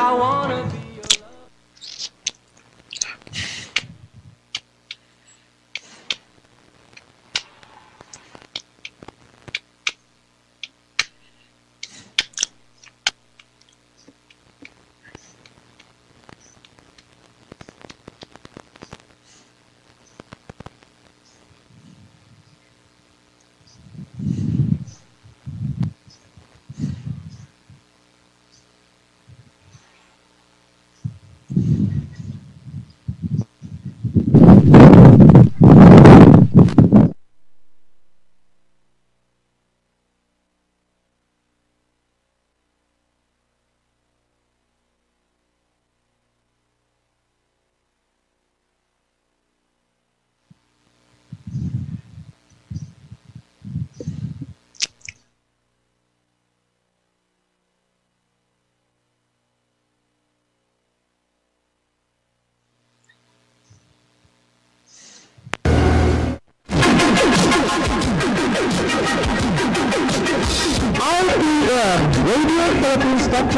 I wanna be.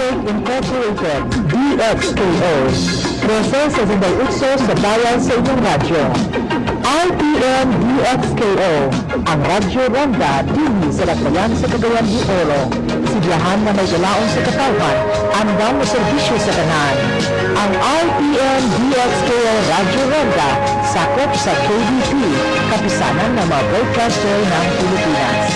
Incorporated, DXKO, proses sa sandang utso sa bayan sa inyong radyo. RPN DXKO, ang radyo ronda dini sa Latayan sa Cagayan de Oro. Sidyahan na may galaon sa katawan, andang na serbisyo sa kanan. Ang RPN DXKO radyo ronda, sakop sa KBP, kapisanan ng mga broadcaster ng Pilipinas.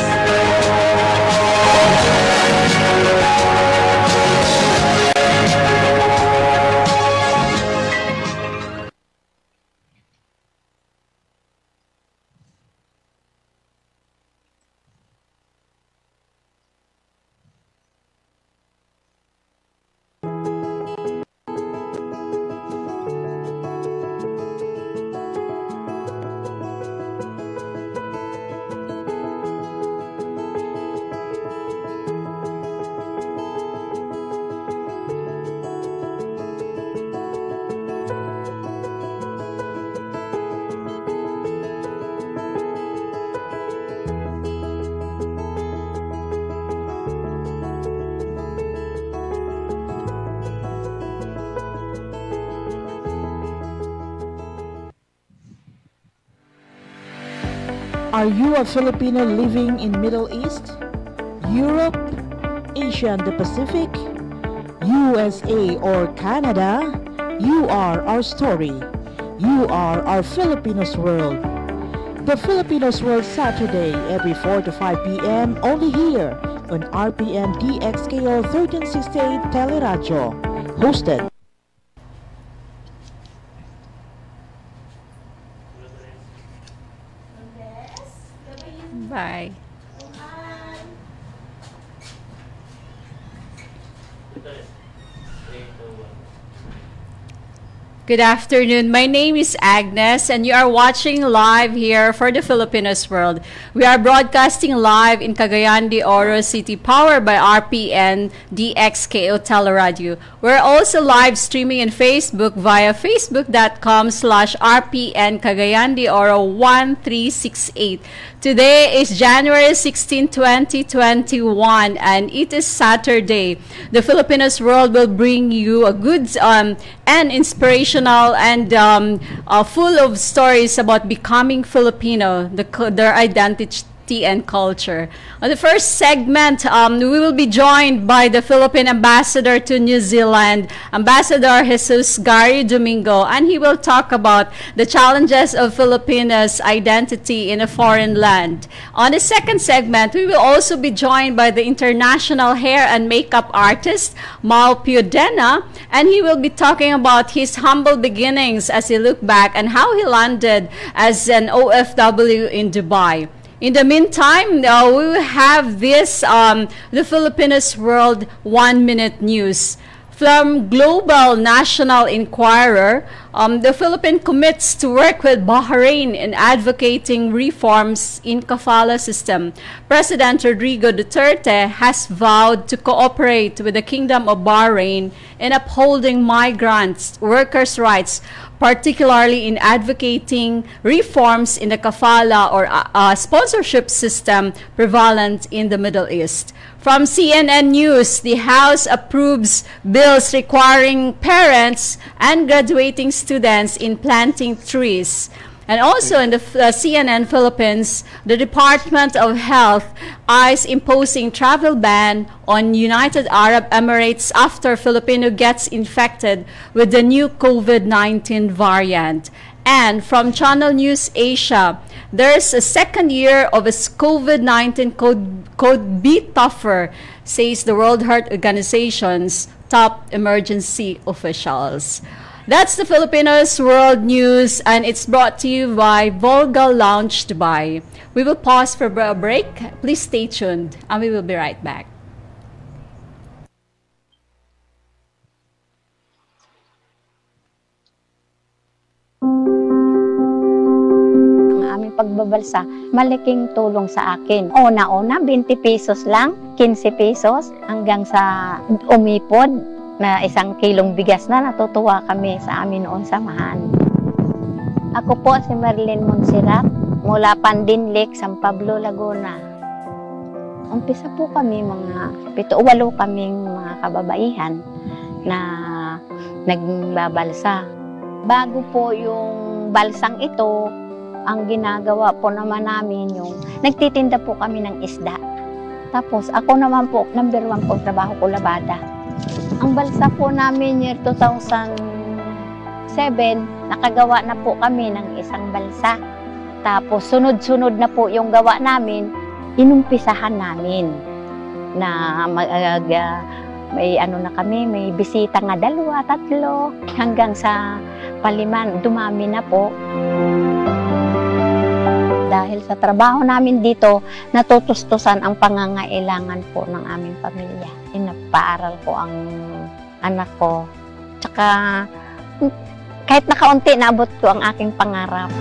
Are you a Filipino living in Middle East, Europe, Asia and the Pacific, USA or Canada? You are our story. You are our Filipinos World. The Filipinos World Saturday every 4 to 5 p.m. only here on RPN DXKO 1368 Teleradio. Hosted. Bye. Good afternoon. My name is Agnes and you are watching live here for the Filipinos World. We are broadcasting live in Cagayan de Oro City, powered by RPN DXKO Teleradio. We're also live streaming in Facebook via facebook.com/RPN Cagayan de Oro 1368. Today is January 16, 2021 and it is Saturday. The Filipinos World will bring you a good and inspirational and full of stories about becoming Filipino, their identity and culture. On the first segment, we will be joined by the Philippine Ambassador to New Zealand, Ambassador Jesus Domingo, and he will talk about the challenges of Filipinos' identity in a foreign land. On the second segment, we will also be joined by the international hair and makeup artist, Piodena, and he will be talking about his humble beginnings as he looked back and how he landed as an OFW in Dubai. In the meantime, we will have this, the Filipinos World 1-minute news. From Global National Inquirer, the Philippines commits to work with Bahrain in advocating reforms in kafala system. President Rodrigo Duterte has vowed to cooperate with the Kingdom of Bahrain in upholding migrants' workers' rights, particularly in advocating reforms in the kafala or sponsorship system prevalent in the Middle East. From CNN News, the House approves bills requiring parents and graduating students in planting trees. And also in the CNN Philippines, the Department of Health eyes imposing travel ban on United Arab Emirates after Filipino gets infected with the new COVID-19 variant. And from Channel News Asia, there's a second year of its COVID-19 could be tougher, says the World Health Organization's top emergency officials. That's the Filipinos World News, and it's brought to you by Volga Lounge Dubai. We will pause for a break. Please stay tuned, and we will be right back. Ang aming pagbabalsa, malaking tulong sa akin. Una-una, 20 pesos lang, 15 pesos, hanggang sa umipod na 1 kilong bigas na. Natutuwa kami sa amin noon samahan. Ako po si Marilyn Monserrat mula Pandinlik, San Pablo, Laguna. Umpisa po kami mga 7-8 kaming mga kababaihan na nagbabalsa. Bago po yung balsang ito, ang ginagawa po naman namin yung nagtitinda po kami ng isda. Tapos ako naman po, number 1 po trabaho ko labada. Ang balsa po namin year 2007, nakagawa na po kami ng isang balsa. Tapos sunod-sunod na po yung gawa namin, inumpisahan namin na may ano na kami, may bisita nga 2, 3, hanggang sa paliman, dumami na po. Dahil sa trabaho namin dito, natutustusan ang pangangailangan po ng aming pamilya. Pinapaaral ko ang anak ko. Tsaka kahit nakaunti, naabot ko ang aking pangarap.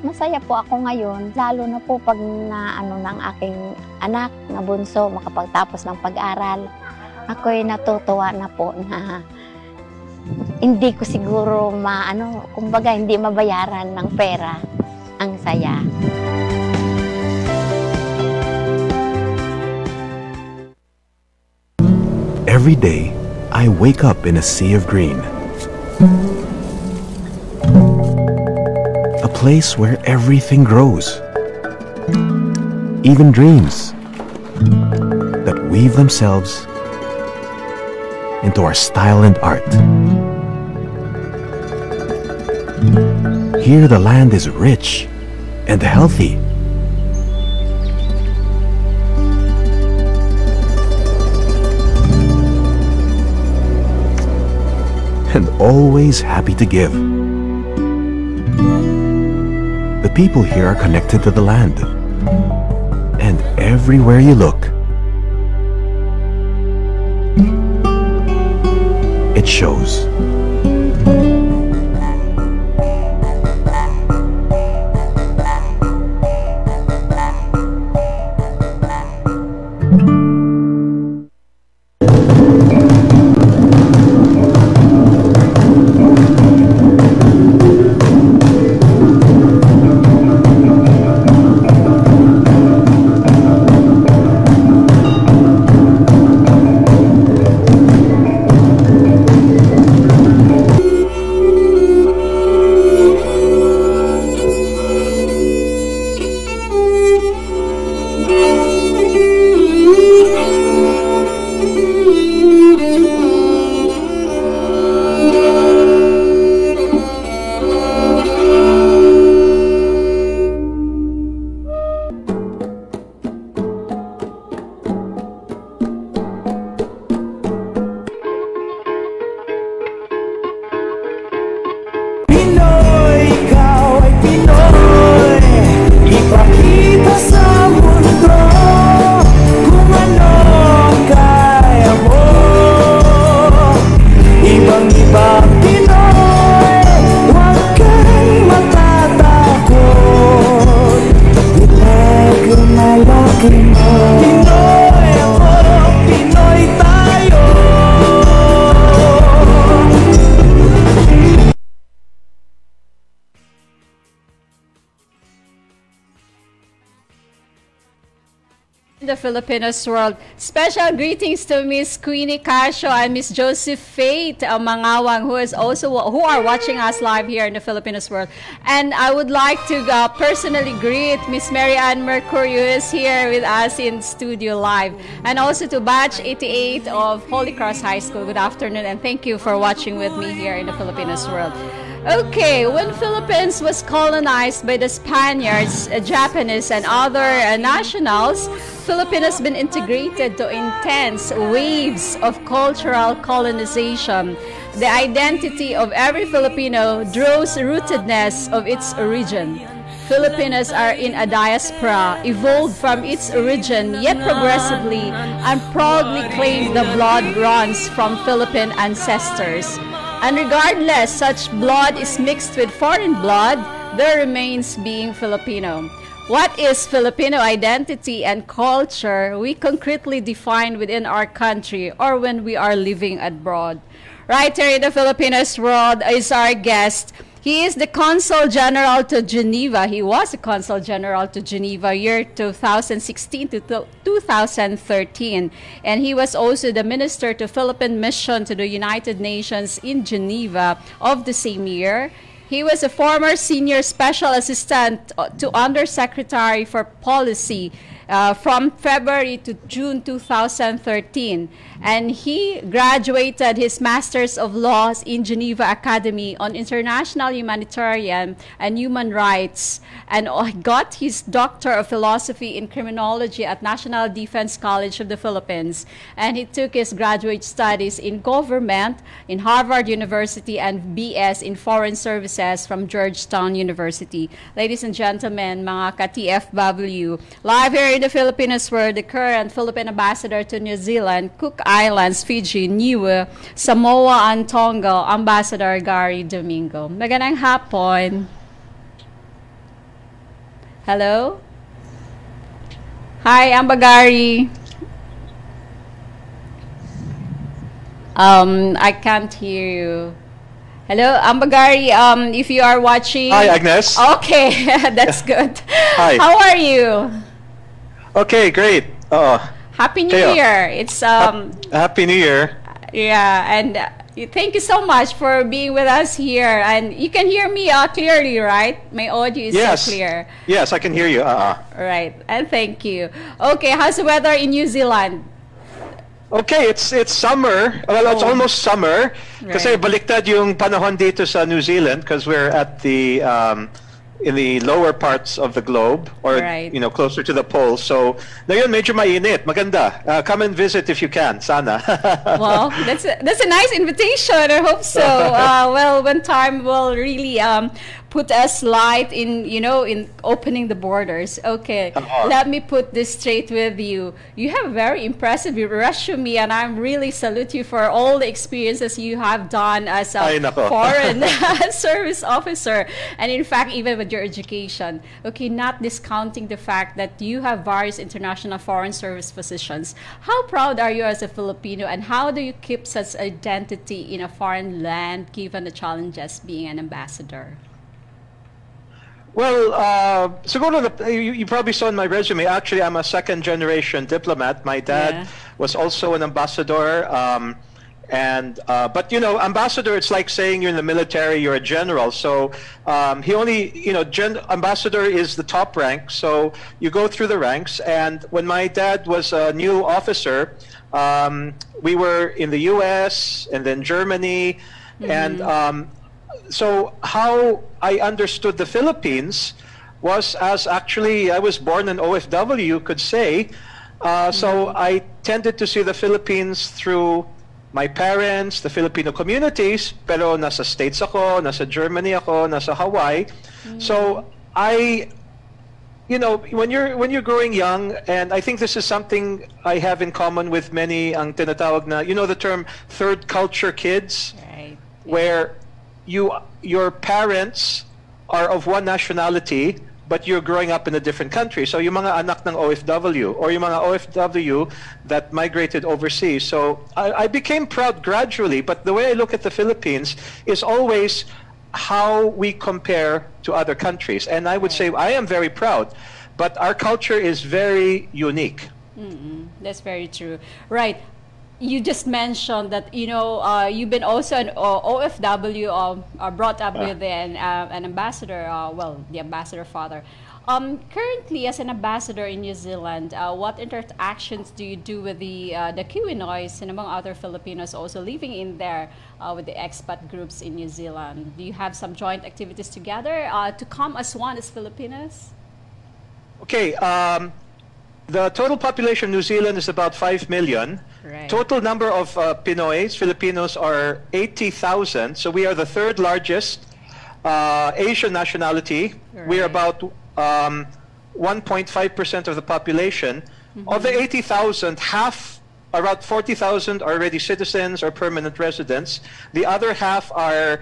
Masaya po ako ngayon, lalo na po pag ng aking anak na bunso, makapagtapos ng pag-aral. Ako'y natutuwa na po na hindi ko siguro kumbaga hindi mabayaran ng pera. Ang saya. Every day, I wake up in a sea of green. A place where everything grows. Even dreams that weave themselves into our style and art. Here the land is rich and healthy. And always happy to give. The people here are connected to the land. And everywhere you look, it shows. the Filipinos World. Special greetings to Miss Queenie Casio and Miss Joseph Faith Mangawang, who are watching us live here in the Filipinos World. And I would like to personally greet Miss Mary Ann Mercury, who is here with us in studio live. And also to Batch 88 of Holy Cross High School. Good afternoon, and thank you for watching with me here in the Filipinos World. Okay, when Philippines was colonized by the Spaniards, Japanese, and other nationals, Philippines has been integrated to intense waves of cultural colonization. The identity of every Filipino draws rootedness of its origin. Filipinos are in a diaspora, evolved from its origin, yet progressively and proudly claim the blood runs from Philippine ancestors. And regardless such blood is mixed with foreign blood, there remains being Filipino. What is Filipino identity and culture we concretely define within our country or when we are living abroad? Right here in the Filipinos World is our guest. He is the Consul General to Geneva. He was the Consul General to Geneva year 2016 to 2013. And he was also the Minister to Philippine Mission to the United Nations in Geneva of the same year. He was a former Senior Special Assistant to Undersecretary for Policy from February to June 2013. And he graduated his Master's of Laws in Geneva Academy on International Humanitarian and Human Rights, and got his Doctor of Philosophy in Criminology at National Defense College of the Philippines. And he took his graduate studies in government in Harvard University and BS in Foreign Services from Georgetown University. Ladies and gentlemen, mga ka-TFW, live here in the Filipinos World, the current Philippine Ambassador to New Zealand, Cook Islands, Fiji, Niue, Samoa, and Tonga, Ambassador Gary Domingo. Magandang hapon. Hello? Hi, Amba Gary. I can't hear you. Hello, Amba Gary, if you are watching. Hi, Agnes. Okay, that's good. Hi. How are you? Okay, great. Happy New Year. It's Happy New Year. yeah, and thank you so much for being with us here. And you can hear me clearly, right? My audio is Yes. so clear. Yes, I can hear you. Right, and thank you. Okay, how's the weather in New Zealand? Okay, it's summer. Well, it's almost summer. Kasi Right. baliktad yung panahon dito sa New Zealand because we're at the in the lower parts of the globe, or Right. you know, closer to the pole. So ngayon medyo mainit. Maganda. Come and visit if you can. Sana. Well, that's a nice invitation. I hope so. Well, when time will really put us light in, you know, in opening the borders. Okay, let me put this straight with you. You have a very impressive resume, and I really salute you for all the experiences you have done as a foreign service officer, and in fact, even with your education. Okay, not discounting the fact that you have various international foreign service positions. How proud are you as a Filipino, and how do you keep such identity in a foreign land given the challenges being an ambassador? Well, siguro you probably saw in my resume. Actually, I'm a second-generation diplomat. My dad was also an ambassador, but you know, ambassador, it's like saying you're in the military, you're a general. So he only, you know, ambassador is the top rank. So you go through the ranks. And when my dad was a new officer, we were in the U.S. and then Germany, and so how I understood the Philippines was as actually I was born in OFW, you could say. So I tended to see the Philippines through my parents, the Filipino communities, pero nasa States ako, nasa Germany ako, nasa Hawaii. So I, you know, when you're growing young, and I think this is something I have in common with many ang tinatawag na, you know, the term third culture kids, Right. where your parents are of one nationality, but you're growing up in a different country. So yung mga anak ng OFW, or yung mga OFW that migrated overseas. So I became proud gradually, but the way I look at the Philippines is always how we compare to other countries. And I would say I am very proud, but our culture is very unique. That's very true. Right. You just mentioned that, you know, you've been also an OFW, brought up with an ambassador, well, the ambassador father. Currently, as an ambassador in New Zealand, what interactions do you do with the Pinoys and among other Filipinos also living in there with the expat groups in New Zealand? Do you have some joint activities together to come as one as Filipinos? Okay, the total population of New Zealand is about 5 million. Right. Total number of Pinoys, Filipinos, are 80,000. So we are the third largest Asian nationality. Right. We are about 1.5% of the population. Of the 80,000, half, around 40,000 are already citizens or permanent residents. The other half are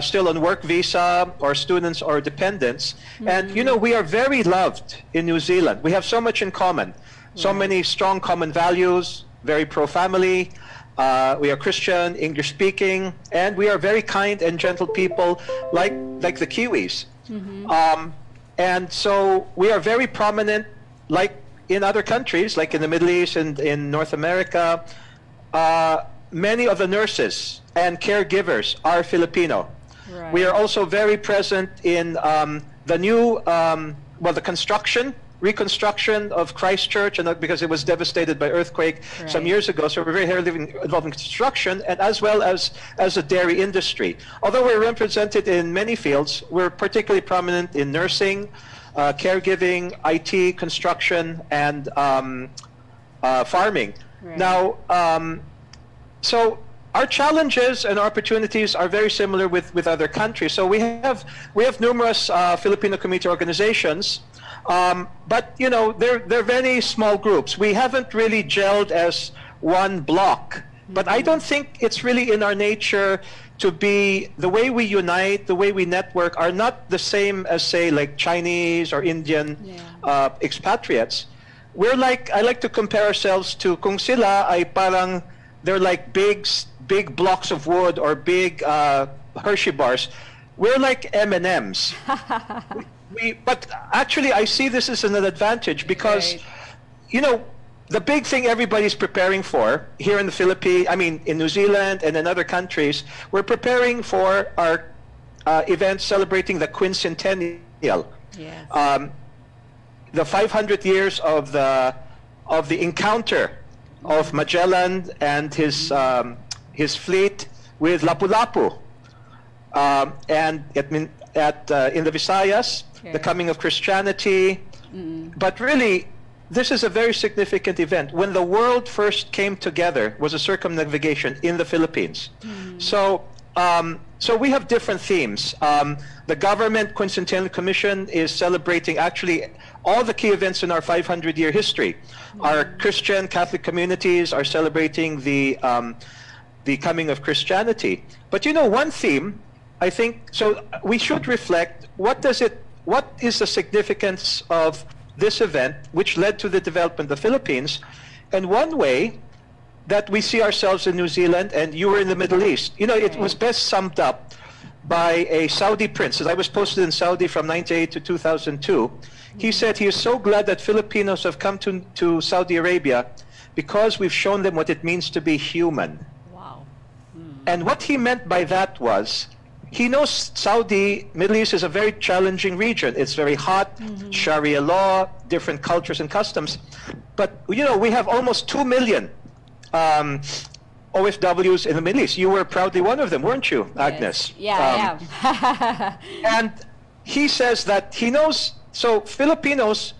still on work visa or students or dependents. And, you know, we are very loved in New Zealand. We have so much in common. So many strong common values, very pro-family. We are Christian, English-speaking, and we are very kind and gentle people like the Kiwis. And so we are very prominent, like in other countries, like in the Middle East and in North America. Many of the nurses and caregivers are Filipino. Right. We are also very present in the new, well, the reconstruction of Christchurch, and because it was devastated by earthquake some years ago. So we're very heavily involved in construction, and as well as the dairy industry. Although we're represented in many fields, we're particularly prominent in nursing, caregiving, IT, construction, and farming. Right. Now, so our challenges and opportunities are very similar with other countries. So we have numerous Filipino community organizations. But you know, they're very small groups. We haven't really gelled as one block. But I don't think it's really in our nature to be, the way we unite, the way we network are not the same as, say, like Chinese or Indian expatriates. We're like, I like to compare ourselves to kung sila ay parang, they're like big blocks of wood or big Hershey bars. We're like M&Ms. But actually, I see this as an advantage because, you know, the big thing everybody's preparing for here in the Philippines, I mean, in New Zealand and in other countries, we're preparing for our event celebrating the quincentennial. Yes. The 500 years of the encounter of Magellan and his fleet with Lapu-Lapu, and in the Visayas, the coming of Christianity. But really, this is a very significant event. When the world first came together was a circumnavigation in the Philippines. So we have different themes. The Government Quincentennial Commission is celebrating actually all the key events in our 500-year history. Our Christian Catholic communities are celebrating the coming of Christianity. But you know, one theme, I think, so we should reflect, what is the significance of this event which led to the development of the Philippines? And one way that we see ourselves in New Zealand, and you were in the Middle East, you know, it was best summed up by a Saudi prince. I was posted in Saudi from 1998 to 2002. He said he is so glad that Filipinos have come to Saudi Arabia because we've shown them what it means to be human. Wow. And what he meant by that was, he knows Saudi, Middle East is a very challenging region. It's very hot, Sharia law, different cultures and customs. But, you know, we have almost 2 million OFWs in the Middle East. You were proudly one of them, weren't you, Agnes? Yes. Yeah, I am. And he says that he knows, so Filipinos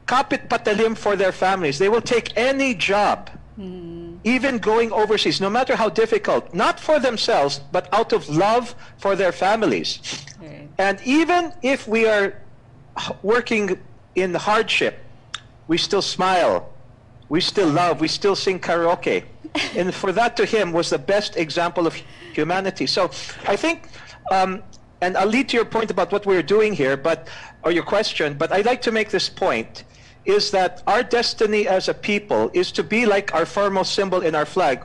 kapit patalim for their families. They will take any job, even going overseas, no matter how difficult, not for themselves, but out of love for their families. And even if we are working in hardship, we still smile, we still love, we still sing karaoke. And for that, to him, was the best example of humanity. So I think, and I'll lead to your point about what we're doing here, or your question, but I'd like to make this point, is that our destiny as a people is to be like our foremost symbol in our flag.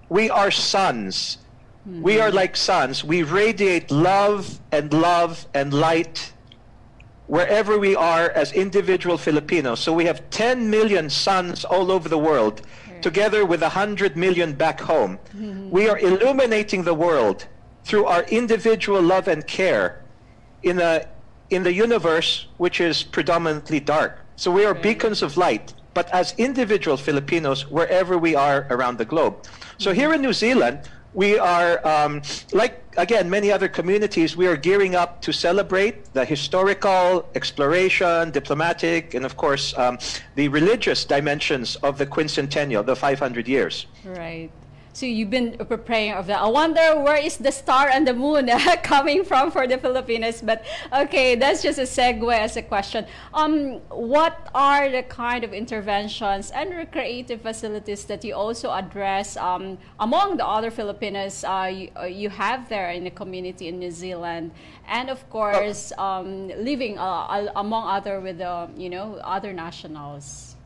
We are sons. We are like sons. We radiate love and light. wherever we are as individual Filipinos. So we have 10 million sons all over the world, together with 100 million back home. We are illuminating the world through our individual love and care in the universe, which is predominantly dark. So we are beacons of light, but as individual Filipinos, wherever we are around the globe. So here in New Zealand, we are, like, again, many other communities, we are gearing up to celebrate the historical, exploration, diplomatic, and of course, the religious dimensions of the quincentennial, the 500 years. Right. So you've been preparing of that. I wonder where is the star and the moon coming from for the Filipinos. But okay, that's just a segue as a question. What are the kind of interventions and recreative facilities that you also address among the other Filipinos you have there in the community in New Zealand, and of course living among other with the other nationals?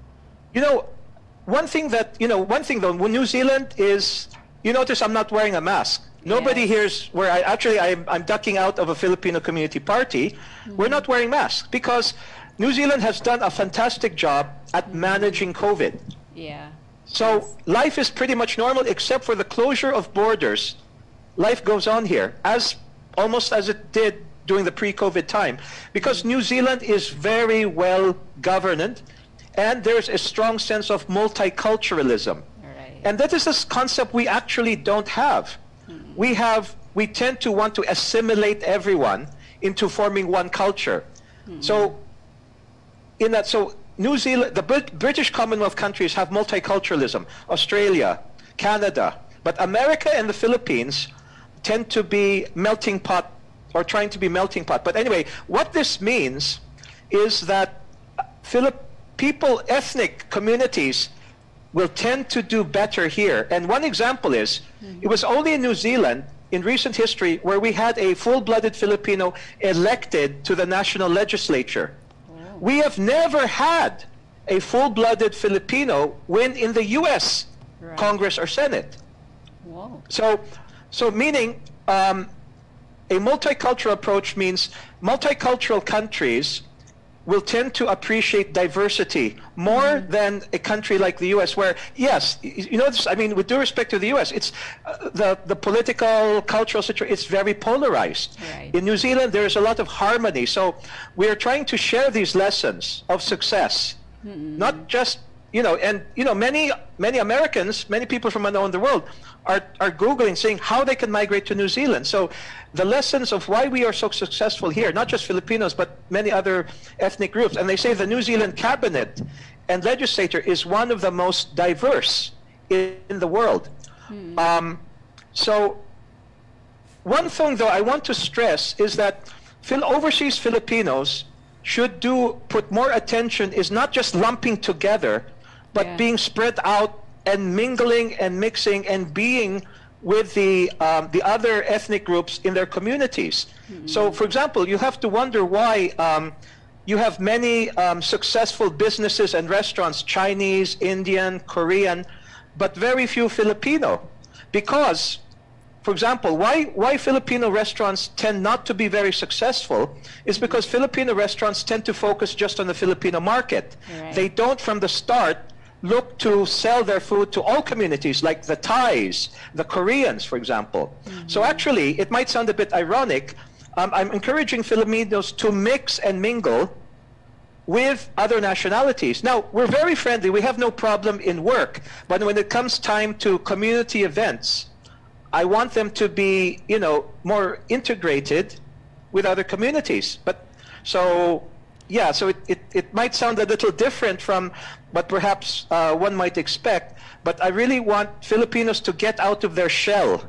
One thing though, when New Zealand is, you notice I'm not wearing a mask. Nobody here's where I'm ducking out of a Filipino community party. We're not wearing masks because New Zealand has done a fantastic job at managing COVID. Yeah. So life is pretty much normal except for the closure of borders. Life goes on here almost as it did during the pre-COVID time, because New Zealand is very well governed. And there's a strong sense of multiculturalism. Right. And that is a concept we actually don't have. We tend to want to assimilate everyone into forming one culture. So New Zealand, the British Commonwealth countries have multiculturalism, Australia, Canada, but America and the Philippines tend to be melting pot, or trying to be melting pot. But anyway, what this means is that ethnic communities will tend to do better here. And one example is, it was only in New Zealand in recent history where we had a full-blooded Filipino elected to the national legislature. We have never had a full-blooded Filipino win in the US Congress or Senate. Wow. So meaning a multicultural approach means multicultural countries will tend to appreciate diversity more than a country like the U.S., where, yes, I mean, with due respect to the U.S., it's the political, cultural situation, it's very polarized. Right. In New Zealand, there is a lot of harmony. So we are trying to share these lessons of success, not just, many Americans, many people from around the world are Googling, saying how they can migrate to New Zealand. So the lessons of why we are so successful here, not just Filipinos, but many other ethnic groups. And they say the New Zealand cabinet and legislature is one of the most diverse in the world. So one thing, though, I want to stress is that overseas Filipinos should put more attention, is not just lumping together, but being spread out and mingling and mixing and being with the other ethnic groups in their communities. So, for example, you have to wonder why you have many successful businesses and restaurants, Chinese, Indian, Korean, but very few Filipino. Because, for example, why Filipino restaurants tend not to be very successful is because Filipino restaurants tend to focus just on the Filipino market. Right. They don't, from the start, look to sell their food to all communities, like the Thais, the Koreans, for example. So actually, it might sound a bit ironic. I'm encouraging Filipinos to mix and mingle with other nationalities. Now, we're very friendly. We have no problem in work. But when it comes time to community events, I want them to be, more integrated with other communities. So it might sound a little different from what perhaps one might expect, but I really want Filipinos to get out of their shell.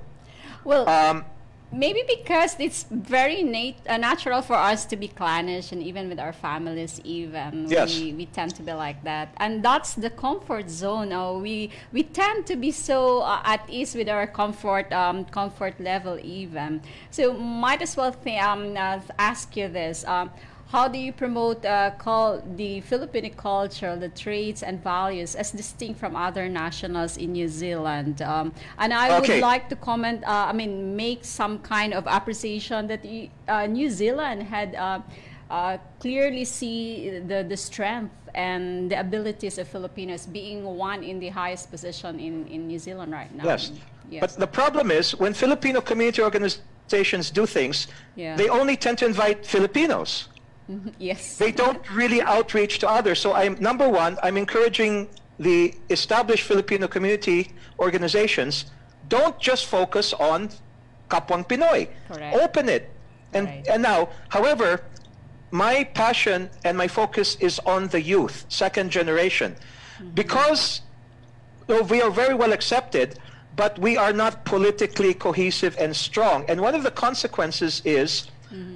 Well, maybe because it's very natural for us to be clannish, and even with our families, even we tend to be like that, and that's the comfort zone. We tend to be so at ease with our comfort level even. So might as well ask you this. How do you promote the Filipino culture, the traits and values as distinct from other nationals in New Zealand? And I would like to make some kind of appreciation that New Zealand had clearly see the strength and the abilities of Filipinos being one in the highest position in New Zealand right now. Yes. But the problem is, when Filipino community organizations do things, they only tend to invite Filipinos. Yes. They don't really outreach to others. So number one, I'm encouraging the established Filipino community organizations, don't just focus on Kapwang Pinoy. Correct. Open it. And now, however, my passion and my focus is on the youth, second generation. Because we are very well accepted, but we are not politically cohesive and strong. And one of the consequences is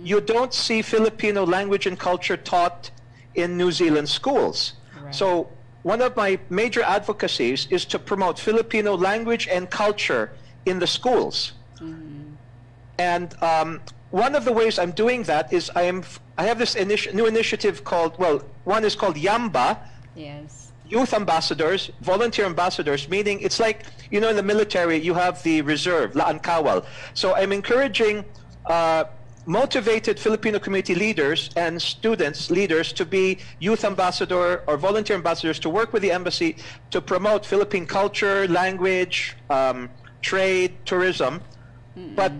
you don't see Filipino language and culture taught in New Zealand schools. Right. So one of my major advocacies is to promote Filipino language and culture in the schools. And one of the ways I'm doing that is I have this new initiative called, well, one is called Amba. Yes. Youth ambassadors, volunteer ambassadors, meaning it's like, you know, in the military, you have the reserve, Laan Kawal. So I'm encouraging motivated Filipino community leaders and students, leaders, to be youth ambassador or volunteer ambassadors to work with the embassy to promote Philippine culture, language, trade, tourism. But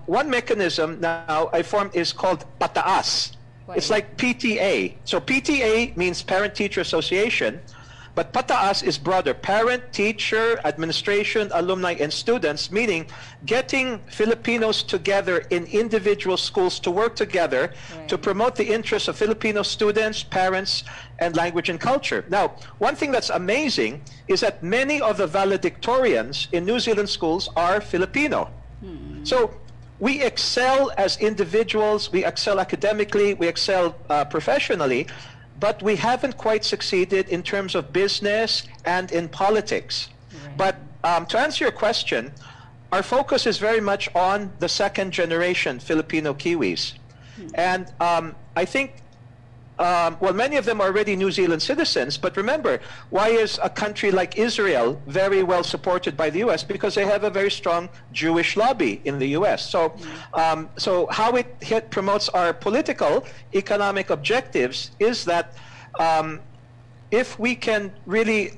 one mechanism now I formed is called Pataas. It's like PTA. So PTA means Parent-Teacher Association, but Pataas is broader. Parent, teacher, administration, alumni, and students, meaning getting Filipinos together in individual schools to work together to promote the interests of Filipino students, parents, and language and culture. Now, one thing that's amazing is that many of the valedictorians in New Zealand schools are Filipino. So we excel as individuals, we excel academically, we excel professionally, but we haven't quite succeeded in terms of business and in politics. But to answer your question, our focus is very much on the second generation Filipino Kiwis. And I think, well, many of them are already New Zealand citizens, but remember, why is a country like Israel very well supported by the U.S.? Because they have a very strong Jewish lobby in the U.S. So, so how it promotes our political, economic objectives is that if we can really,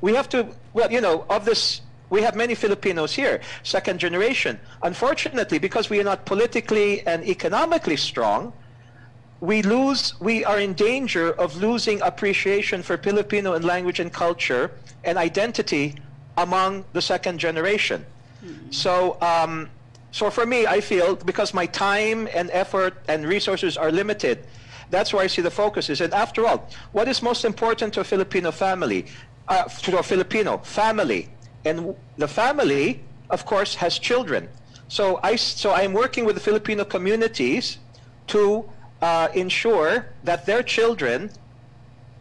we have to, well, you know, of this, we have many Filipinos here, second generation. Unfortunately, because we are not politically and economically strong, we are in danger of losing appreciation for Filipino and language and culture and identity among the second generation. So, so for me, I feel, because my time and effort and resources are limited, that's where I see the focus is. And after all, what is most important to a Filipino family? To a Filipino family. And the family, of course, has children. So I'm working with the Filipino communities to ensure that their children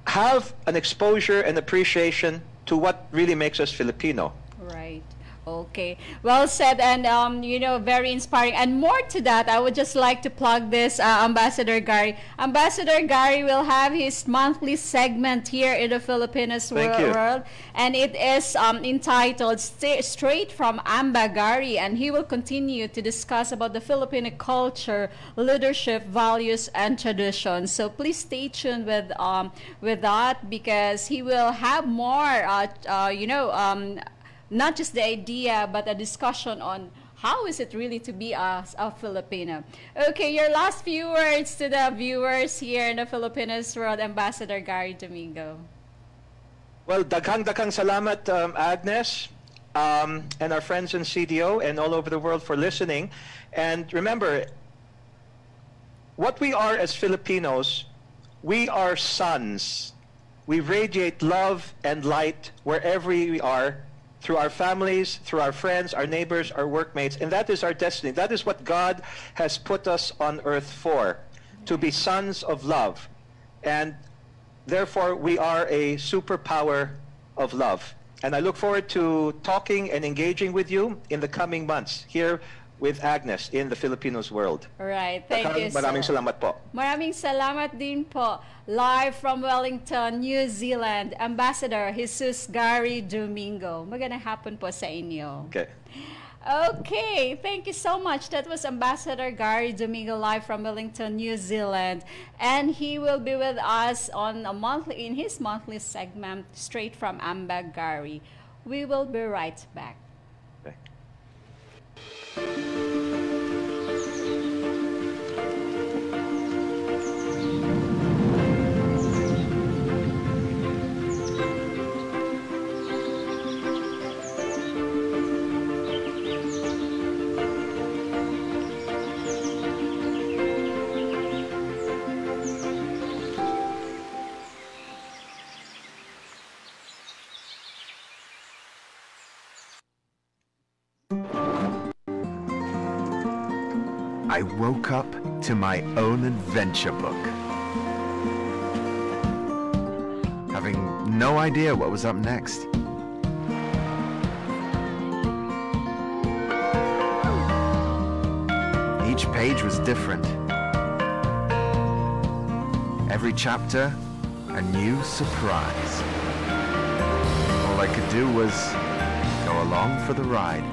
have an exposure and appreciation to what really makes us Filipino. Right. Okay. Well said, and you know, very inspiring. And more to that, I would just like to plug this, Ambassador Gary. Ambassador Gary will have his monthly segment here in the Filipinos World, and it is entitled Straight from Amba Gary, and he will continue to discuss about the Filipino culture, leadership, values, and traditions. So please stay tuned with that, because he will have more, you know, not just the idea, but a discussion on how is it really to be a Filipino. Okay, your last few words to the viewers here in the Filipinos World, Ambassador Gary Domingo. Well, daghang salamat, Agnes, and our friends in CDO and all over the world for listening. And remember, what we are as Filipinos, we are suns. We radiate love and light wherever we are, through our families, through our friends, our neighbors, our workmates, and that is our destiny. That is what God has put us on earth for, to be sons of love. And therefore, we are a superpower of love. And I look forward to talking and engaging with you in the coming months here with Agnes in the Filipinos World. Right, thank you. Maraming salamat po. Maraming salamat din po. Live from Wellington, New Zealand, Ambassador Jesus Gary Domingo. Magandang hapon po sa inyo. Okay. Okay, thank you so much. That was Ambassador Gary Domingo live from Wellington, New Zealand, and he will be with us on a monthly in his monthly segment, Straight from Amba, Gary. We will be right back. Okay. I woke up to my own adventure book, having no idea what was up next. Each page was different. Every chapter, a new surprise. All I could do was go along for the ride.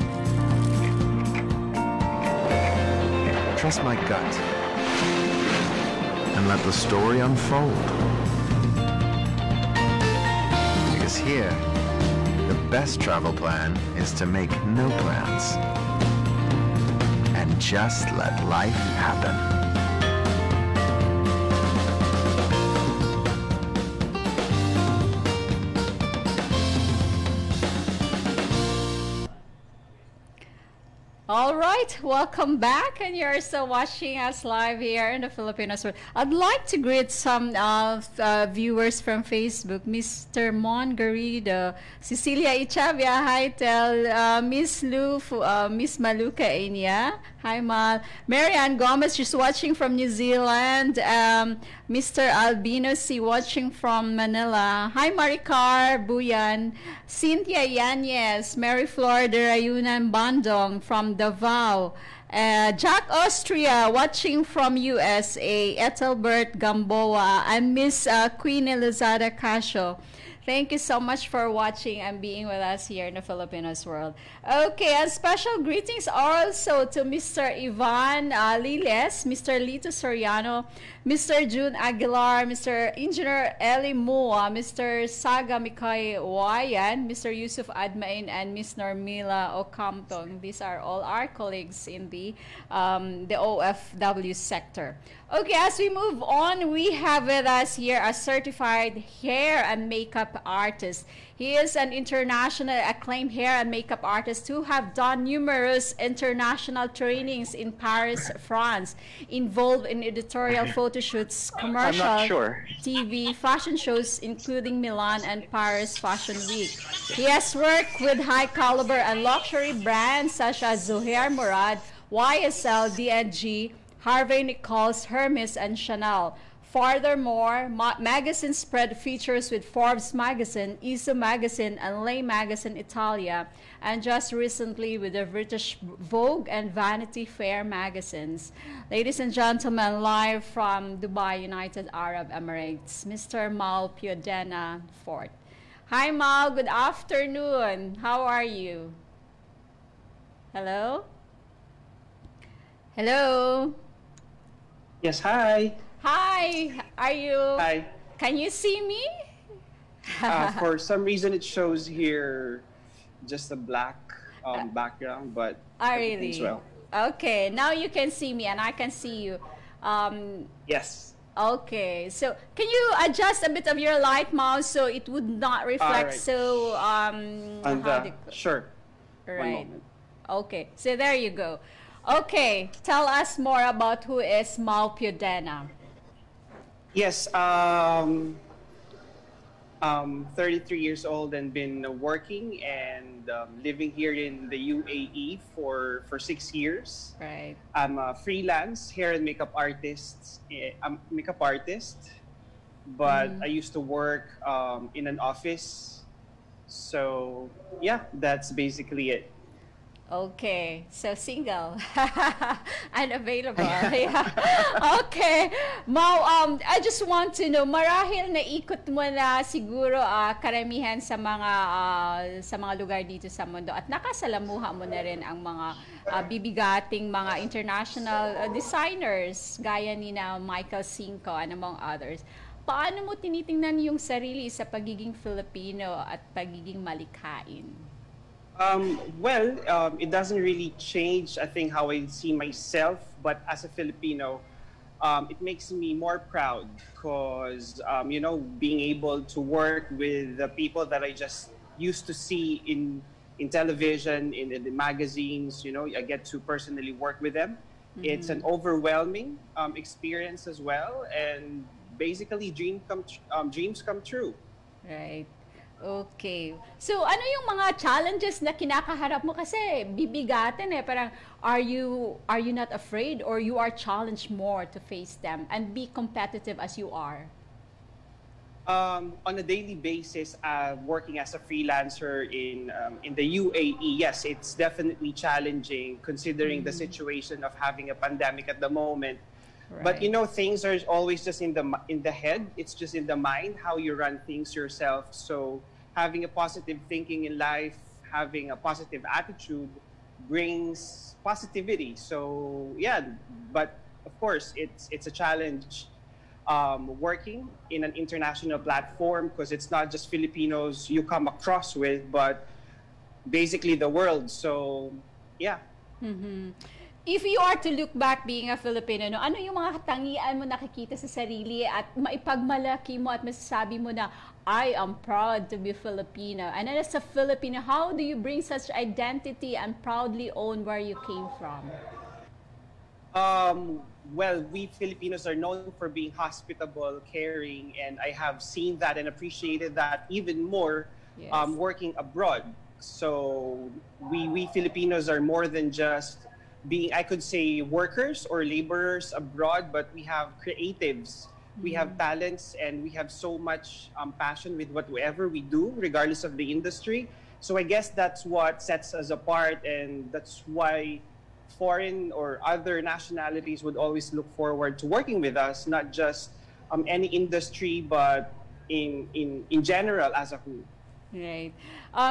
Trust my gut and let the story unfold. Because here, the best travel plan is to make no plans and just let life happen. All right, welcome back, and you're still watching us live here in the Filipinos World. I'd like to greet some viewers from Facebook. Mr. Mon Garrido, Cecilia Ichavia, hi, tell Miss Lou, Miss Maluka Inya, hi Mal. Marianne Gomez, she's watching from New Zealand. Mr. Albino C, watching from Manila. Hi Maricar Buyan, Cynthia Yanez, Mary Flor de Rayunan Bandong from Davao. Jack Austria, watching from USA. Ethelbert Gamboa, and Miss Queen Elizada Casio. Thank you so much for watching and being with us here in the Filipinos World. Okay, and special greetings also to Mr. Ivan Liles, Mr. Lito Soriano, Mr. June Aguilar, Mr. Engineer Eli Mua, Mr. Saga Mikay Wayan, Mr. Yusuf Admain, and Miss Normila Ocampton. These are all our colleagues in the OFW sector. Okay, as we move on, we have with us here a certified hair and makeup artist. He is an internationally acclaimed hair and makeup artist who have done numerous international trainings in Paris, France, involved in editorial photo shoots, commercial, TV, fashion shows, including Milan and Paris Fashion Week. He has worked with high caliber and luxury brands such as Zohair Murad, YSL, D&G, Harvey Nichols, Hermes, and Chanel. Furthermore, magazine spread features with Forbes magazine, ISO magazine, and Lay magazine Italia, and just recently with the British Vogue and Vanity Fair magazines. Ladies and gentlemen, live from Dubai, United Arab Emirates, Mr. Mal Piodena IV. Hi Mal, good afternoon. How are you? Hello? Hello? Yes, hi. Hi, are you? Hi. Can you see me? For some reason, it shows here just a black background, but really? well. Okay, now you can see me and I can see you. Yes. Okay, so can you adjust a bit of your light mouse so it would not reflect? Right. So sure. Right. One moment. Okay, so there you go. Okay, tell us more about who is Mal Piodena. Yes, 33 years old and been working and living here in the UAE for 6 years. Right. I'm a freelance hair and makeup artist. I'm a makeup artist, but I used to work in an office. So yeah, that's basically it. Okay, so single and available. Yeah. Okay. Mau, I just want to know, marahil naikot mo na siguro karamihan sa mga lugar dito sa mundo at nakasalamuha mo na rin ang mga bibigating mga international designers gaya ni na Michael Cinco and among others. Paano mo tinitingnan yung sarili sa pagiging Filipino at pagiging malikhain? It doesn't really change, I think, how I see myself, but as a Filipino, it makes me more proud because, being able to work with the people that I just used to see in television, in the magazines, I get to personally work with them. Mm-hmm. It's an overwhelming experience as well, and basically dreams come true. Right. Okay. So, ano yung mga challenges na kinakaharap mo? Kasi bibigatin parang, are you not afraid or you are challenged more to face them and be competitive as you are? On a daily basis, working as a freelancer in the UAE, yes, it's definitely challenging considering the situation of having a pandemic at the moment. Right. But things are always just in the head. It's just in the mind how you run things yourself. So having a positive thinking in life, having a positive attitude brings positivity. So yeah, but of course it's a challenge working in an international platform because it's not just Filipinos you come across with, but basically the world. So yeah. Mm-hmm. If you are to look back being a Filipino, ano yung mga katangian mo nakikita sa sarili at maipagmalaki mo at masasabi mo na, I am proud to be Filipino. And as a Filipino, how do you bring such identity and proudly own where you came from? We Filipinos are known for being hospitable, caring, and I have seen that and appreciated that even more working abroad. So we Filipinos are more than just being, I could say, workers or laborers abroad, but we have creatives, we have talents, and we have so much passion with whatever we do, regardless of the industry. So I guess that's what sets us apart, and that's why foreign or other nationalities would always look forward to working with us, not just any industry, but in general as a whole. Right.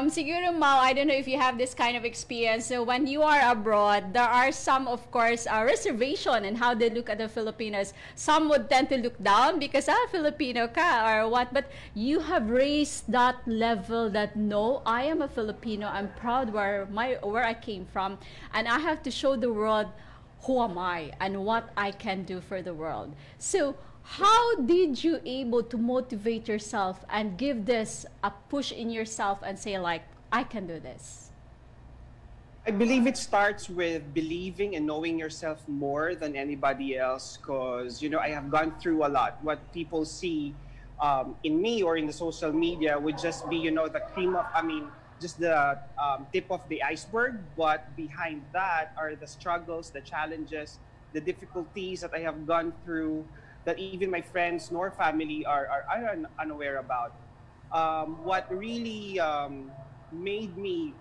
Siguro, Mau, I don't know if you have this kind of experience. So when you are abroad, there are some, of course, reservation in how they look at the Filipinos. Some would tend to look down because, Filipino ka or what. But you have raised that level that, no, I am a Filipino. I'm proud where I came from. And I have to show the world who am I and what I can do for the world. So, how did you able to motivate yourself and give this a push in yourself and say like, I can do this? I believe it starts with believing and knowing yourself more than anybody else because, I have gone through a lot. What people see in me or in the social media would just be, just the tip of the iceberg. But behind that are the struggles, the challenges, the difficulties that I have gone through that even my friends nor family are unaware about. What really made me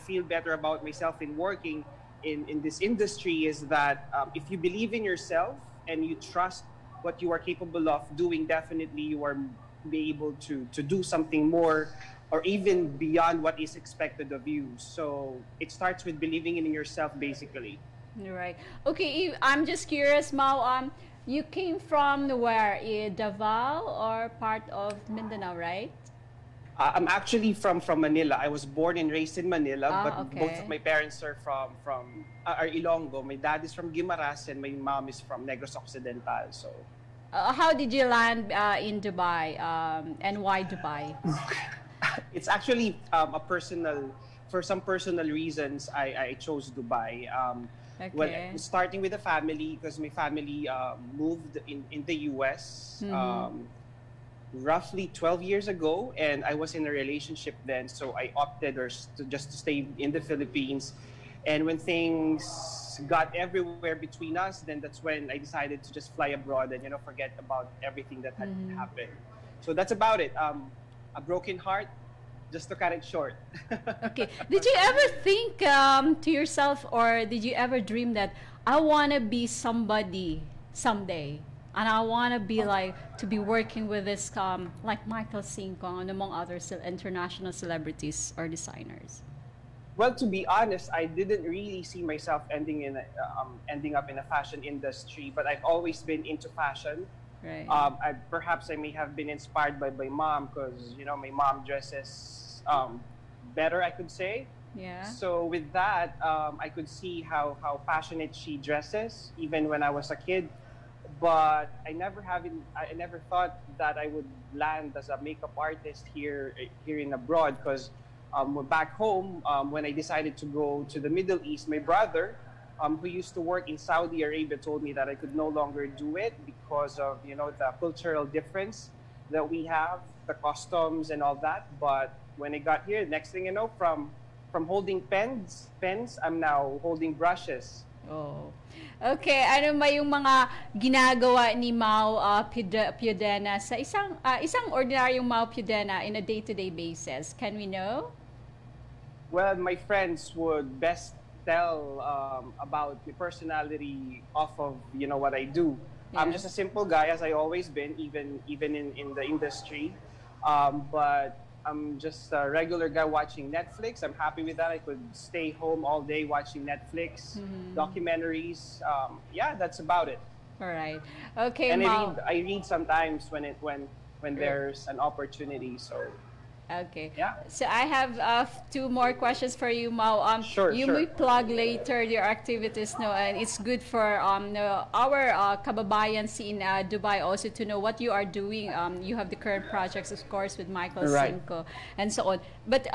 feel better about myself in working in this industry is that if you believe in yourself and you trust what you are capable of doing, definitely you are be able to do something more or even beyond what is expected of you. So it starts with believing in yourself, basically. Right. Okay, I'm just curious, Mau. You came from where? Davao or part of Mindanao, right? I'm actually from Manila. I was born and raised in Manila, but both of my parents are from Ilonggo. My dad is from Guimaras and my mom is from Negros Occidental. So, how did you land in Dubai, and why Dubai? It's actually for some personal reasons, I chose Dubai. Okay. Well, starting with the family, because my family moved in the US roughly 12 years ago, and I was in a relationship then, so I opted just to stay in the Philippines. And when things got everywhere between us, then that's when I decided to just fly abroad and forget about everything that had happened. So that's about it. A broken heart, just to cut it short. Okay. Did you ever think to yourself, or did you ever dream that I want to be somebody someday, and I want to be like to be working with this like Michael Cinco and among other international celebrities or designers? Well, to be honest, I didn't really see myself ending up in a fashion industry, but I've always been into fashion. Right. Perhaps I may have been inspired by my mom, because my mom dresses better, I could say. Yeah. So with that, I could see how passionate she dresses, even when I was a kid. But I never thought that I would land as a makeup artist here in abroad, because back home, when I decided to go to the Middle East, my brother, who used to work in Saudi Arabia, told me that I could no longer do it because of the cultural difference that we have, the customs and all that. But when I got here, next thing you know, from holding pens, I'm now holding brushes. Oh. Okay, ano ba yung mga ginagawa ni Mau Piodena sa isang ordinaryong Mau Piodena in a day-to-day basis? Can we know? Well, my friends would best tell about the personality off of what I do. Yeah. I'm just a simple guy, as I always been, even in the industry. But I'm just a regular guy watching Netflix. I'm happy with that. I could stay home all day watching Netflix, documentaries. Yeah, that's about it. All right. Okay, and Mau. I read sometimes when there's an opportunity. So. Okay. Yeah. So I have two more questions for you, Mau. Sure. You may plug later your activities, no, and it's good for our kababayans in Dubai also to know what you are doing. You have the current projects, of course, with Michael Cinco and so on. But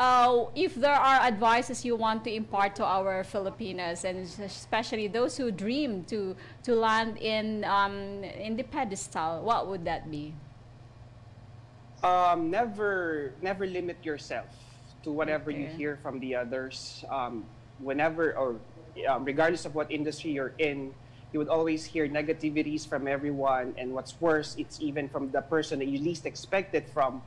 if there are advices you want to impart to our Filipinos, and especially those who dream to land in the pedestal, what would that be? Never limit yourself to whatever you hear from the others. Whenever or regardless of what industry you're in, you would always hear negativities from everyone, and what's worse, it's even from the person that you least expect it from.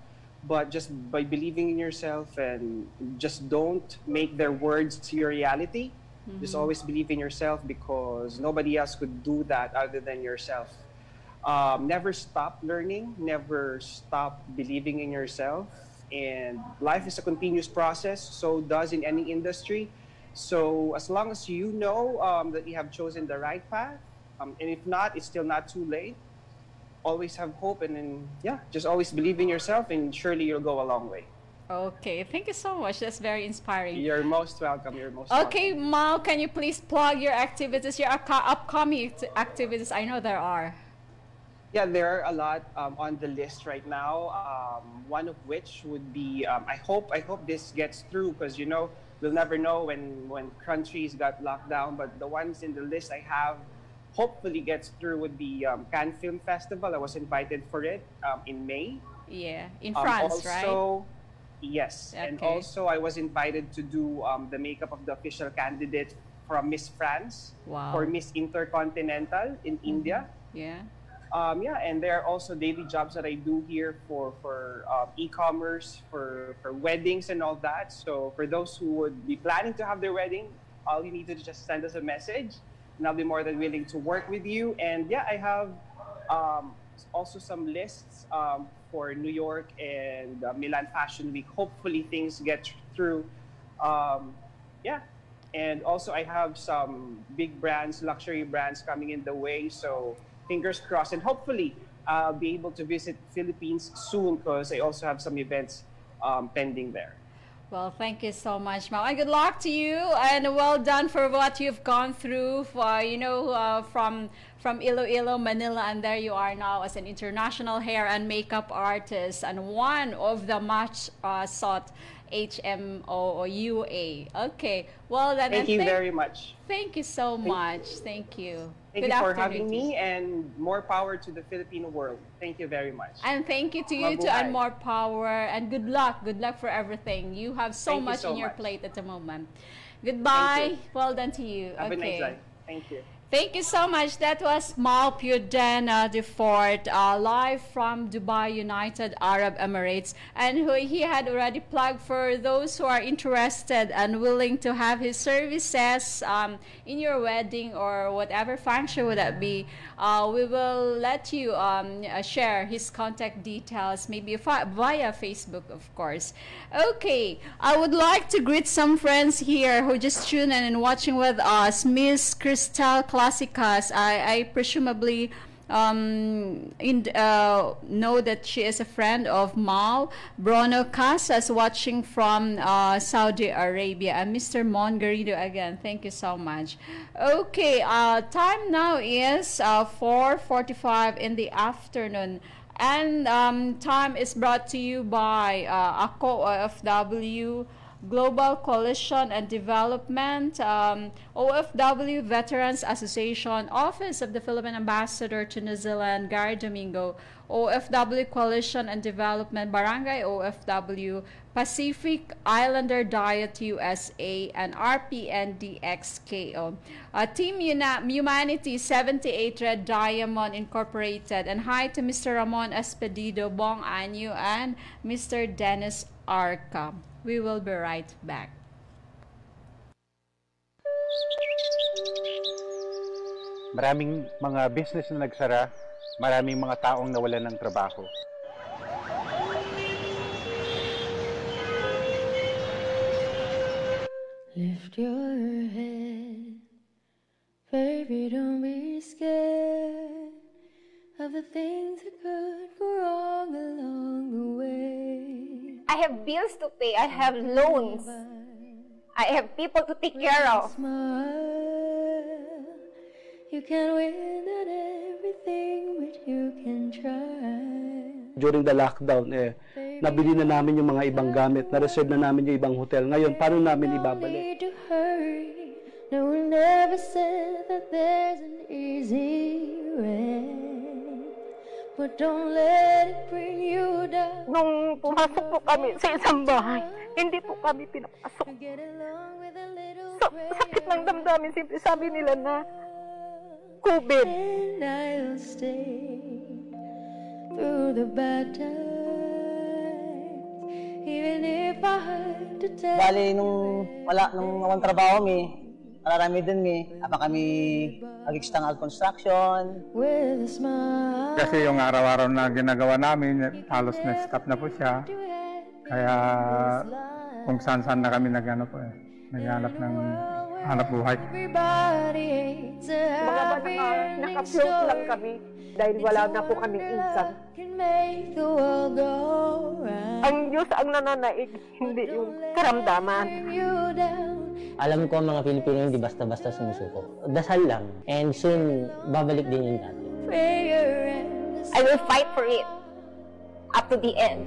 But just by believing in yourself, and just don't make their words to your reality. Just always believe in yourself, because nobody else could do that other than yourself. Never stop learning, never stop believing in yourself, and life is a continuous process, so does in any industry. So as long as you know that you have chosen the right path, and if not, it's still not too late. Always have hope, and then just always believe in yourself, and surely you'll go a long way. Okay, thank you so much. That's very inspiring. You're most welcome. Okay, Mau, can you please plug your activities, your upcoming activities? I know there are. Yeah, there are a lot on the list right now. One of which would be, I hope this gets through, because we'll never know when countries got locked down. But the ones in the list I have, hopefully gets through, would be Cannes Film Festival. I was invited for it in May. Yeah, in France, right? Yes, okay. And also I was invited to do the makeup of the official candidate from Miss France for Miss Intercontinental in India. Yeah. And there are also daily jobs that I do here for e-commerce, for weddings and all that. So for those who would be planning to have their wedding, all you need to do is just send us a message, and I'll be more than willing to work with you. And I have also some lists for New York and Milan Fashion Week. Hopefully things get through. And also I have some big brands, luxury brands coming in the way. So fingers crossed, and hopefully I'll be able to visit Philippines soon, because I also have some events pending there. Well, thank you so much, Mau, and good luck to you, and well done for what you've gone through. From Iloilo, Manila, and there you are now as an international hair and makeup artist, and one of the much sought HMO or UA. Okay, well then. Thank you very much. Thank you so much. Thank you. Thank you for having me, and more power to the Filipino world. Thank you very much. And thank you to you too, and more power, and good luck. Good luck for everything. You have so much on your plate at the moment. Goodbye. Well done to you. Have a nice day. Thank you. Thank you so much. That was Mal Piodena IV, live from Dubai, United Arab Emirates. And he had already plugged for those who are interested and willing to have his services in your wedding or whatever function would that be. We will let you share his contact details, maybe via Facebook, of course. Okay, I would like to greet some friends here who just tuned in and watching with us. Miss Cristal Classicas, I presumably know that she is a friend of Mal. Bruno Casas watching from Saudi Arabia, and Mr. Mongarido again, thank you so much. Okay, time now is 4:45 in the afternoon, and time is brought to you by ACO OFW Global Coalition and Development, OFW Veterans Association, Office of the Philippine Ambassador to New Zealand, Gary Domingo, OFW Coalition and Development, Barangay OFW, Pacific Islander Diet USA, and RPNDXKO. Team Humanity 78 Red Diamond Incorporated, and hi to Mr. Ramon Espedido, Bong Anyu, and Mr. Dennis Arca. We will be right back. Maraming mga business na nagsara, maraming mga taong nawalan ng trabaho. Lift your head, baby, don't be scared of the things that could go wrong along the way. I have bills to pay, I have loans, I have people to take care of. Smile. You can win at everything, but you can try. During the lockdown, nabili na namin yung mga ibang gamit, na-reserve na namin yung ibang hotel. Ngayon, paano namin ibabalik? No one ever said that there's an easy way. But don't let it bring you down. Nung pumasok po kami sa isang bahay, hindi po kami pinapasok. Sakit ng damdamin, simple sabi nila na COVID. And I'll stay through the bad times, even if I have to tell. Bali, nung walang trabaho mi, marami din mi, apa kami mag-external construction. With a smile. Kasi yung araw-araw na ginagawa namin, halos na-stop na po siya. Kaya kung saan-saan na kami naghanap ng hanap buhay. Mga naka-float lang kami dahil wala na po kaming income. Ang Diyos ang nananaig, hindi yung karamdaman. Alam ko ang mga Pilipino hindi basta-basta sumusuko. Dasal lang. And soon, babalik din yung dati. I will fight for it up to the end.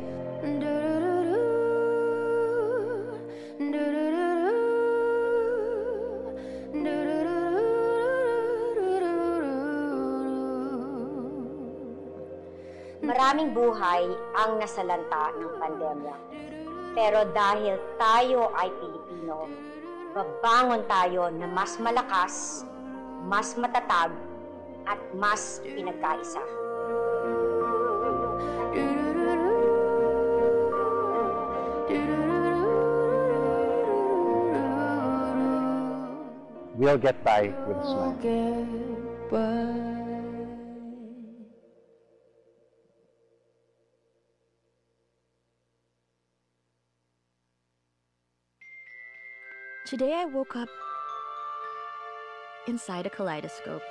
Maraming buhay ang nasalanta ng pandemya. Pero dahil tayo ay Pilipino, babangon tayo na mas malakas, mas matatag, at mas pinagkaisa. We'll get by with a smile. Today I woke up inside a kaleidoscope.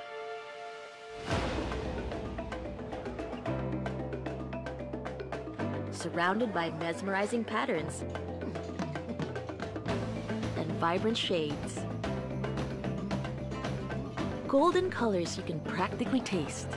Surrounded by mesmerizing patterns and vibrant shades. Golden colors you can practically taste.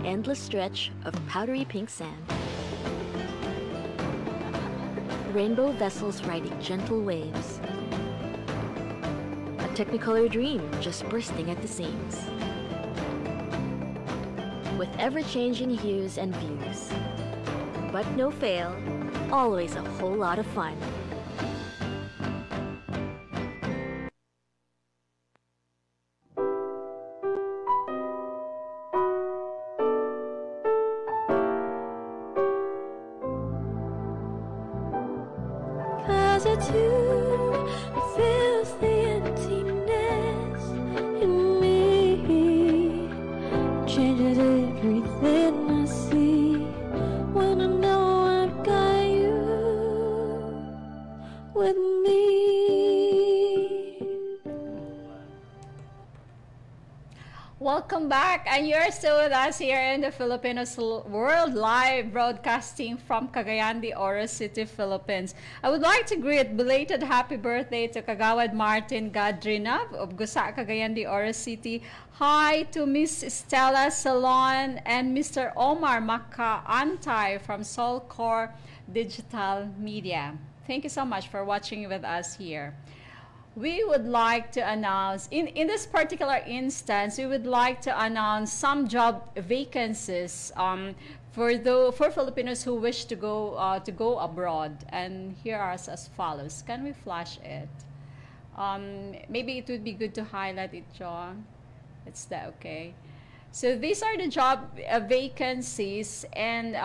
Endless stretch of powdery pink sand. Rainbow vessels riding gentle waves. A technicolor dream just bursting at the seams. with ever-changing hues and views. But no fail, always a whole lot of fun. Cause it's you that fills the emptiness in me, changes everything I see when I know I've got you with me. Welcome back, and you're still with us here in the Filipinos World live broadcasting from Cagayan de Oro City, Philippines. I would like to greet belated happy birthday to Kagawad Martin Gadrinav of Gusa, Cagayan de Oro City. Hi to Miss Stella Salon and Mr. Omar Makaantay from Solcor Digital Media. Thank you so much for watching with us here. We would like to announce, in this particular instance, we would like to announce some job vacancies for Filipinos who wish to go abroad. And here are as follows. Can we flash it? Maybe it would be good to highlight it, John. Is that okay? So these are the job vacancies, and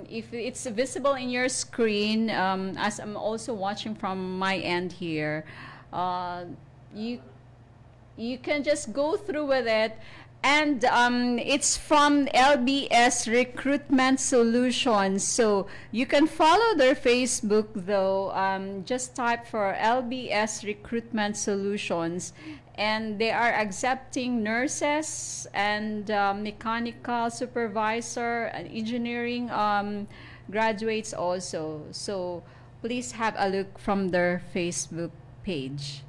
if it's visible in your screen, as I'm also watching from my end here, you can just go through with it, and it's from LBS Recruitment Solutions. So you can follow their Facebook though. Just type for LBS Recruitment Solutions, and they are accepting nurses and mechanical supervisor and engineering graduates also. So please have a look from their Facebook page.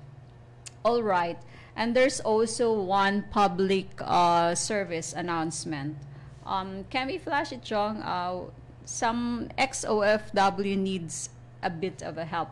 All right, and there's also one public service announcement. Can we flash it, Jong? Some XOFW needs a bit of a help.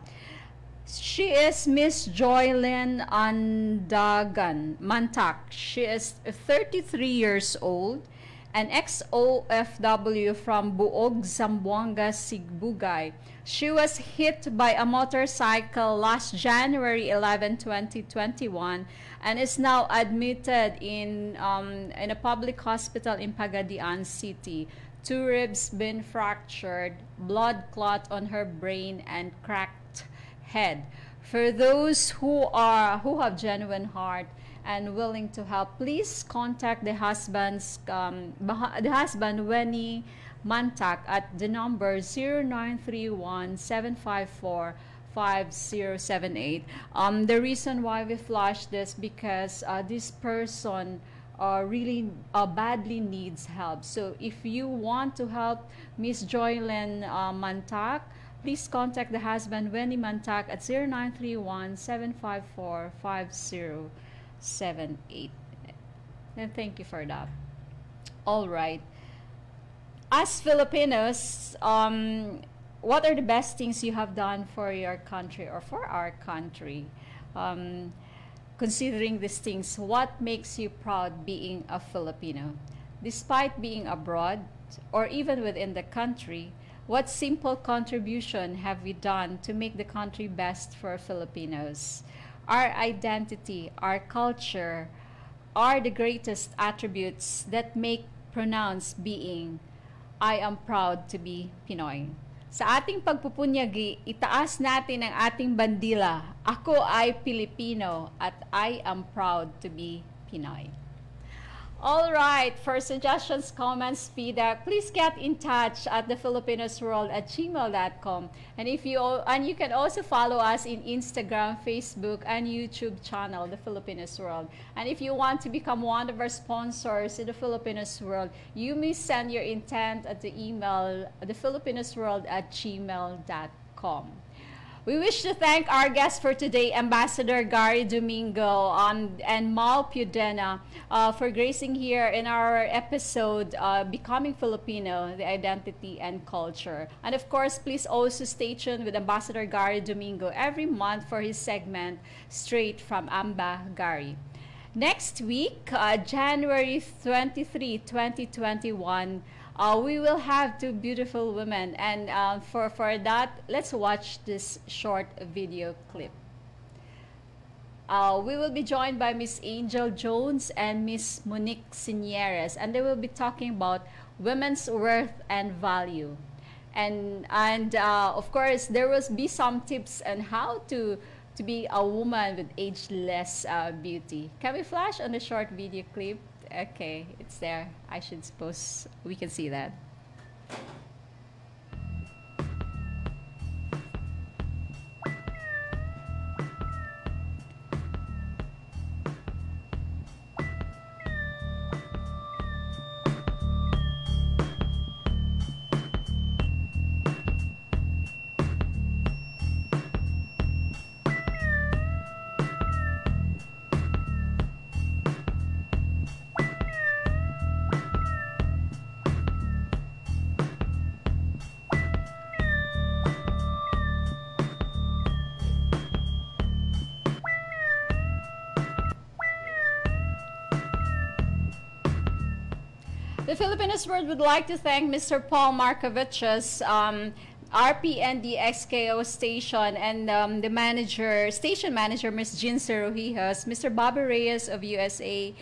She is Miss Joylyn Andagan Mantak. She is 33 years old, an XOFW from Buog, Zamboanga, Sigbugay. She was hit by a motorcycle last January 11, 2021, and is now admitted in a public hospital in Pagadian City. 2 ribs been fractured, blood clot on her brain, and cracked head. For those who have genuine heart and willing to help, please contact the husband Weni Mantak at the number 0931-754-5078. The reason why we flashed this because this person really badly needs help. So if you want to help Miss Joylyn Mantak, please contact the husband Weni Mantak at 0931-754-5078. And thank you for that. All right. As Filipinos, what are the best things you have done for your country or for our country? Considering these things, what makes you proud being a Filipino? Despite being abroad or even within the country, what simple contribution have we done to make the country best for Filipinos? Our identity, our culture, are the greatest attributes that make pronounced being, I am proud to be Pinoy. Sa ating pagpupunyagi, itaas natin ang ating bandila. Ako ay Filipino at I am proud to be Pinoy. All right, for suggestions, comments, feedback, please get in touch at thefilipinosworld@gmail.com. And you can also follow us in Instagram, Facebook, and YouTube channel, The Filipinos World. And if you want to become one of our sponsors in The Filipinos World, you may send your intent at the email thefilipinosworld@gmail.com. We wish to thank our guest for today, Ambassador Gary Domingo and Mal Piodena, for gracing here in our episode, Becoming Filipino, the Identity and Culture. And of course, please also stay tuned with Ambassador Gary Domingo every month for his segment, Straight from Amba, Gary. Next week, January 23, 2021, we will have two beautiful women. And for that, let's watch this short video clip. We will be joined by Miss Angel Jones and Miss Monique Sinieres, and they will be talking about women's worth and value. And of course, there will be some tips on how to be a woman with ageless beauty. Can we flash on the short video clip? Okay, it's there. I should suppose we can see that. The Filipinos World would like to thank Mr. Paul Markovich's RPNDXKO station and the station manager, Ms. Jean Cerujijas, Mr. Bobby Reyes of USA,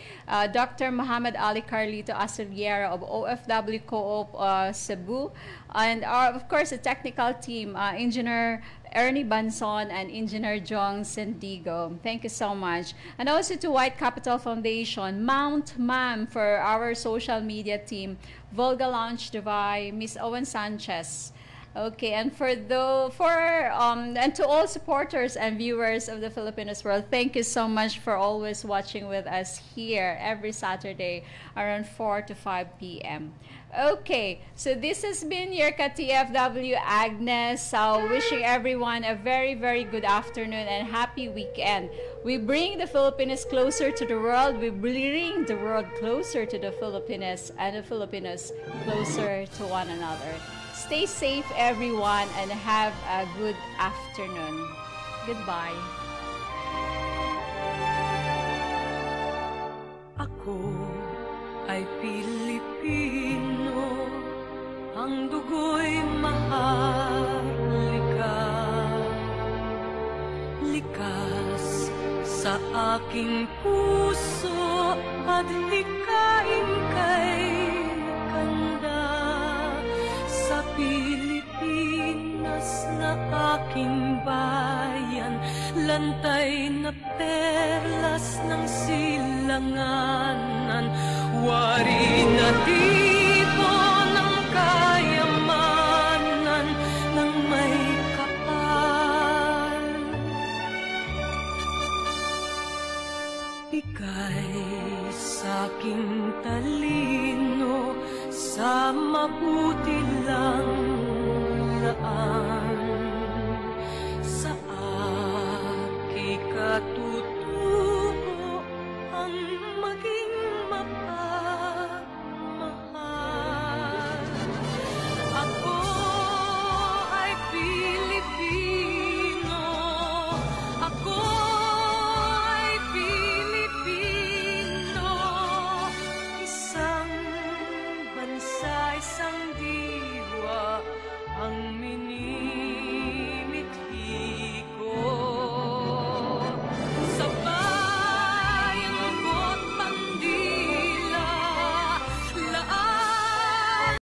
Dr. Muhammad Ali Carlito Asiliera of OFW Co-op Cebu, and of course the technical team, Engineer Ernie Banson and Engineer Jong Sendigo. Thank you so much. And also to White Capital Foundation, Mount Mam for our social media team, Volga Lounge Dubai, Miss Owen Sanchez. Okay, and and to all supporters and viewers of the Filipinos World, thank you so much for always watching with us here every Saturday around 4 to 5 p.m. Okay, so this has been your ka-TFW Agnes, wishing everyone a very, very good afternoon and happy weekend. We bring the Filipinos closer to the world. We bring the world closer to the Filipinos and the Filipinos closer to one another. Stay safe, everyone, and have a good afternoon. Goodbye. Ako ay Pilipino, ang dugo'y maharlika. Likas sa aking puso at hikain kay kanda. Sa Pilipinas na aking bayan, lantay na perlas ng silanganan, wari na tipo ng kayamanan ng may kapal. Ika'y sa'king talino, sa mabuti lang laan.